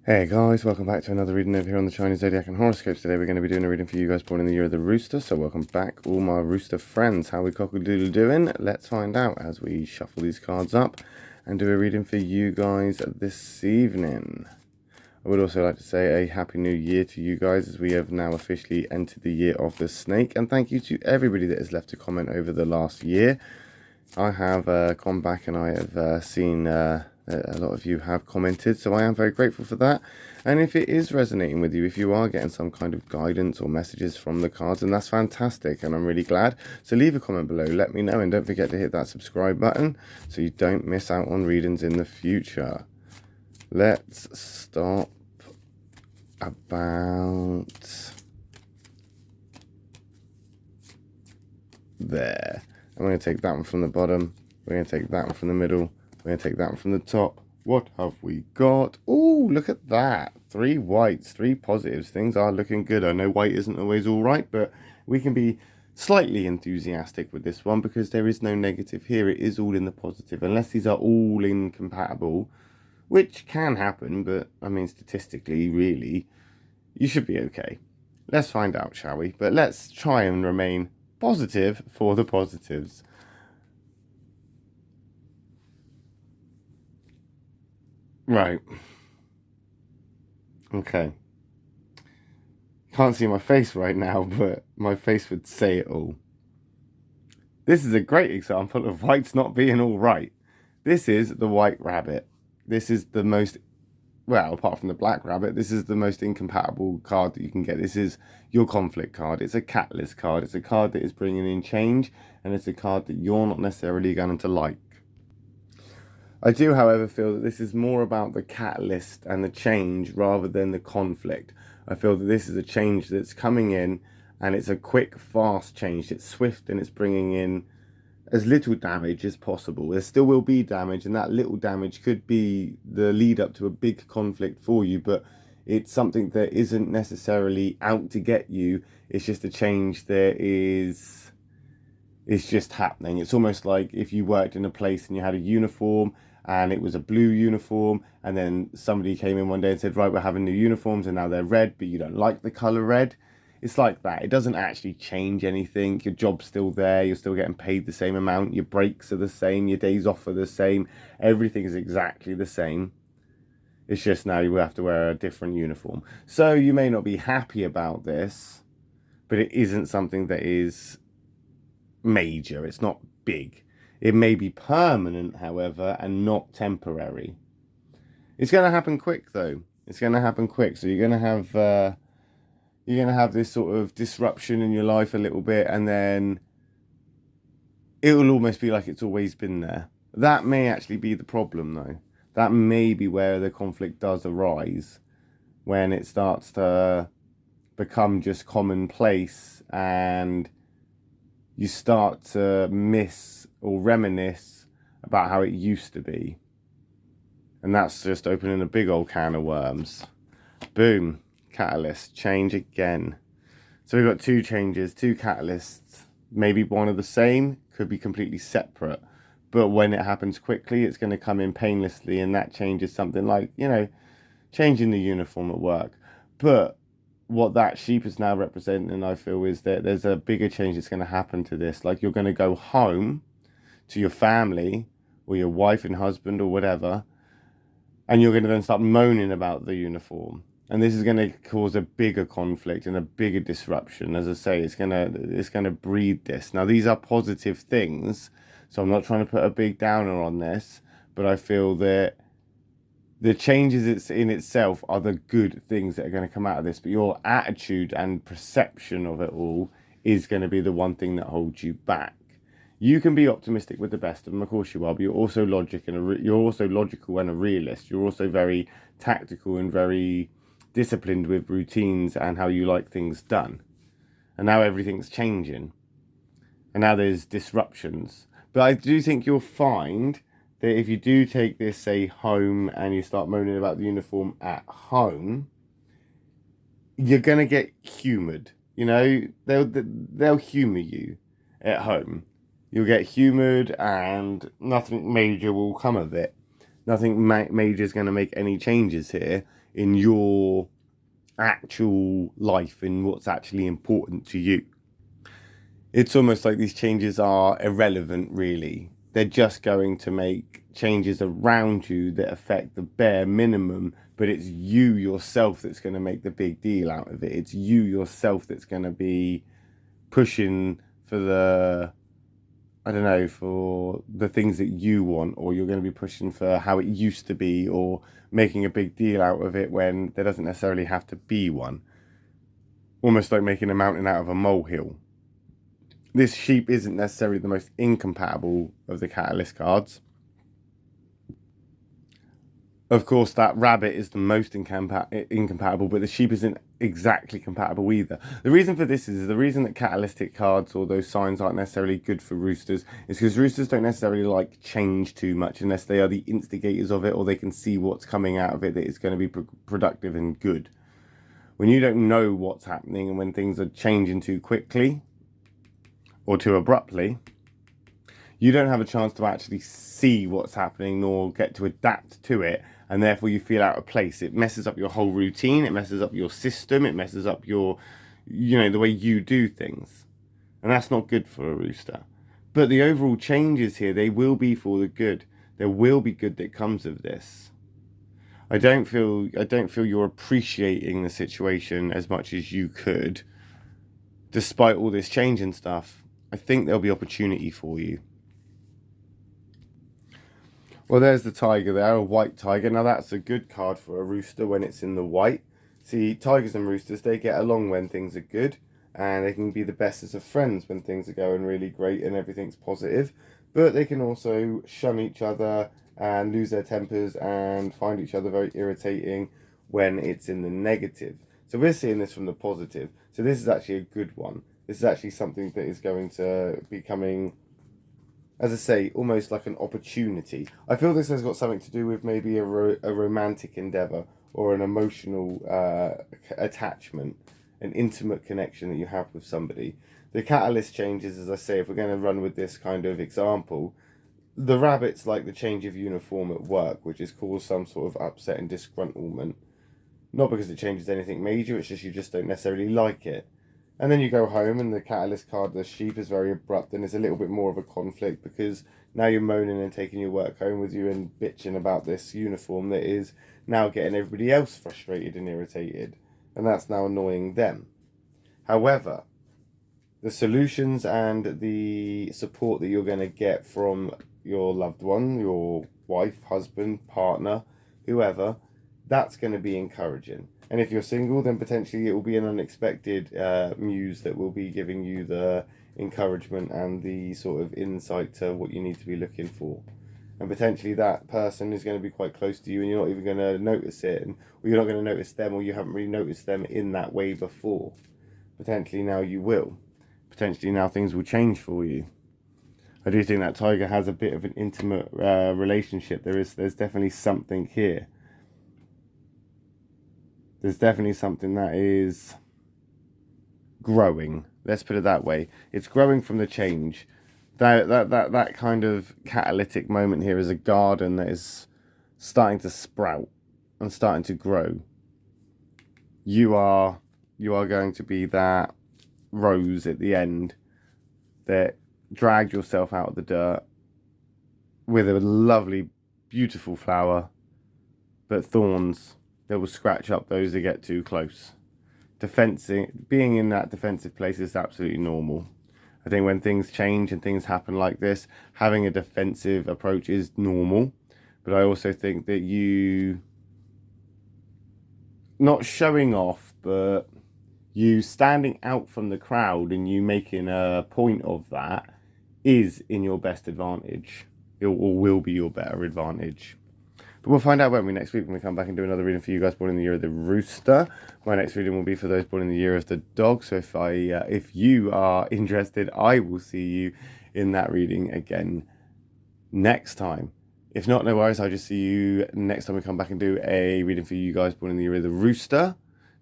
Hey guys, welcome back to another reading over here on the Chinese Zodiac and Horoscopes. Today we're going to be doing a reading for you guys born in the year of the Rooster. So welcome back, all my Rooster friends. How we cockle-doodle doing? Let's find out as we shuffle these cards up and do a reading for you guys this evening. I would also like to say a Happy New Year to you guys as we have now officially entered the year of the snake. And thank you to everybody that has left a comment over the last year. I have gone back and I have seen a lot of you have commented, so I am very grateful for that. And if it is resonating with you, if you are getting some kind of guidance or messages from the cards, then that's fantastic and I'm really glad. So leave a comment below, let me know, and don't forget to hit that subscribe button so you don't miss out on readings in the future. Let's stop about there. I'm going to take that one from the bottom. We're going to take that one from the middle. We're going to take that one from the top. What have we got? Oh, look at that. 3 whites, 3 positives. Things are looking good. I know white isn't always all right, but we can be slightly enthusiastic with this one because there is no negative here. It is all in the positive. Unless these are all incompatible, which can happen, but I mean, statistically, really, you should be okay. Let's find out, shall we? But let's try and remain positive for the positives. Right. Okay. Can't see my face right now, but my face would say it all. This is a great example of white's not being all right. This is the white rabbit. This is the most, well, apart from the black rabbit, this is the most incompatible card that you can get. This is your conflict card. It's a catalyst card. It's a card that is bringing in change, and it's a card that you're not necessarily going to like. I do, however, feel that this is more about the catalyst and the change rather than the conflict. I feel that this is a change that's coming in, and it's a quick, fast change. It's swift, and it's bringing in as little damage as possible. There still will be damage, and that little damage could be the lead up to a big conflict for you, but it's something that isn't necessarily out to get you. It's just a change that is, it's just happening. It's almost like if you worked in a place and you had a uniform and it was a blue uniform, and then somebody came in one day and said, right, we're having new uniforms and now they're red, but you don't like the color red. It's like that. It doesn't actually change anything. Your job's still there. You're still getting paid the same amount. Your breaks are the same. Your days off are the same. Everything is exactly the same. It's just now you have to wear a different uniform. So you may not be happy about this, but it isn't something that is major. It's not big. It may be permanent, however, and not temporary. It's going to happen quick, though. It's going to happen quick. So you're going to have this sort of disruption in your life a little bit, and then it will almost be like it's always been there. That may actually be the problem, though. That may be where the conflict does arise, when it starts to become just commonplace and you start to miss or reminisce about how it used to be. And that's just opening a big old can of worms. Boom. Catalyst. Change again. So we've got 2 changes, 2 catalysts. Maybe one of the same, could be completely separate. But when it happens quickly, it's going to come in painlessly, and that change is something like, you know, changing the uniform at work. But what that sheep is now representing, I feel, is that there's a bigger change that's going to happen to this. Like, you're going to go home to your family or your wife and husband or whatever, and you're going to then start moaning about the uniform. And this is going to cause a bigger conflict and a bigger disruption. As I say, it's going to breed this. Now, these are positive things, so I'm not trying to put a big downer on this, but I feel that the changes in itself are the good things that are going to come out of this. But your attitude and perception of it all is going to be the one thing that holds you back. You can be optimistic with the best of them, of course you are, but you're also you're also logical and a realist. You're also very tactical and very disciplined with routines and how you like things done. And now everything's changing. And now there's disruptions. But I do think you'll find that if you do take this, say, home, and you start moaning about the uniform at home, you're going to get humoured. You know, they'll humour you at home. You'll get humoured and nothing major will come of it. Nothing major is going to make any changes here. in your actual life, in what's actually important to you. It's almost like these changes are irrelevant, really. They're just going to make changes around you that affect the bare minimum, but it's you yourself that's going to make the big deal out of it. It's you yourself that's going to be pushing for the, I don't know, for the things that you want, or you're going to be pushing for how it used to be, or making a big deal out of it when there doesn't necessarily have to be one. Almost like making a mountain out of a molehill. This sheep isn't necessarily the most incompatible of the catalyst cards. Of course, that rabbit is the most incompatible, but the sheep isn't exactly compatible either. The reason for this is the reason that catalytic cards or those signs aren't necessarily good for roosters is because roosters don't necessarily like change too much unless they are the instigators of it, or they can see what's coming out of it that is going to be productive and good. When you don't know what's happening and when things are changing too quickly or too abruptly, you don't have a chance to actually see what's happening nor get to adapt to it, and therefore you feel out of place. It messes up your whole routine, it messes up your system, it messes up your, the way you do things. And that's not good for a rooster. But the overall changes here, they will be for the good. There will be good that comes of this. I don't feel you're appreciating the situation as much as you could, despite all this change and stuff. I think there'll be opportunity for you. Well, there's the tiger there, a white tiger. Now, that's a good card for a rooster when it's in the white. See, tigers and roosters, they get along when things are good, and they can be the bestest of friends when things are going really great and everything's positive. But they can also shun each other and lose their tempers and find each other very irritating when it's in the negative. So we're seeing this from the positive. So this is actually a good one. This is actually something that is going to be coming, as I say, almost like an opportunity. I feel this has got something to do with maybe a romantic endeavour or an emotional attachment, an intimate connection that you have with somebody. The catalyst changes, as I say, if we're going to run with this kind of example, the rabbit's like the change of uniform at work, which has caused some sort of upset and disgruntlement. Not because it changes anything major, it's just you just don't necessarily like it. And then you go home and the catalyst card, the sheep, is very abrupt and it's a little bit more of a conflict because now you're moaning and taking your work home with you and bitching about this uniform that is now getting everybody else frustrated and irritated. And that's now annoying them. However, the solutions and the support that you're going to get from your loved one, your wife, husband, partner, whoever, that's going to be encouraging. And if you're single, then potentially it will be an unexpected muse that will be giving you the encouragement and the sort of insight to what you need to be looking for. And potentially that person is going to be quite close to you and you're not even going to notice it. Or you're not going to notice them, or you haven't really noticed them in that way before. Potentially now you will. Potentially now things will change for you. I do think that tiger has a bit of an intimate relationship. There's definitely something here. There's definitely something that is growing. Let's put it that way. It's growing from the change. That kind of catalytic moment here is a garden that is starting to sprout and starting to grow. You are going to be that rose at the end that dragged yourself out of the dirt with a lovely, beautiful flower, but thorns that will scratch up those that get too close. Being in that defensive place is absolutely normal. I think when things change and things happen like this, having a defensive approach is normal. But I also think that you, not showing off, but you standing out from the crowd and you making a point of that is in your best advantage. It will be your better advantage. But we'll find out when next week when we come back and do another reading for you guys born in the year of the rooster. My next reading will be for those born in the year of the dog. So if you are interested, I will see you in that reading again next time. If not, no worries. I'll just see you next time we come back and do a reading for you guys born in the year of the rooster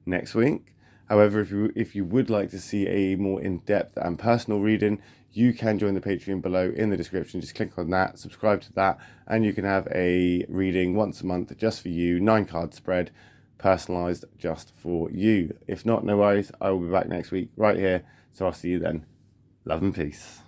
next week. However, if you would like to see a more in-depth and personal reading, you can join the Patreon below in the description. Just click on that, subscribe to that, and you can have a reading once a month just for you, 9-card spread personalised just for you. If not, no worries. I will be back next week right here. So I'll see you then. Love and peace.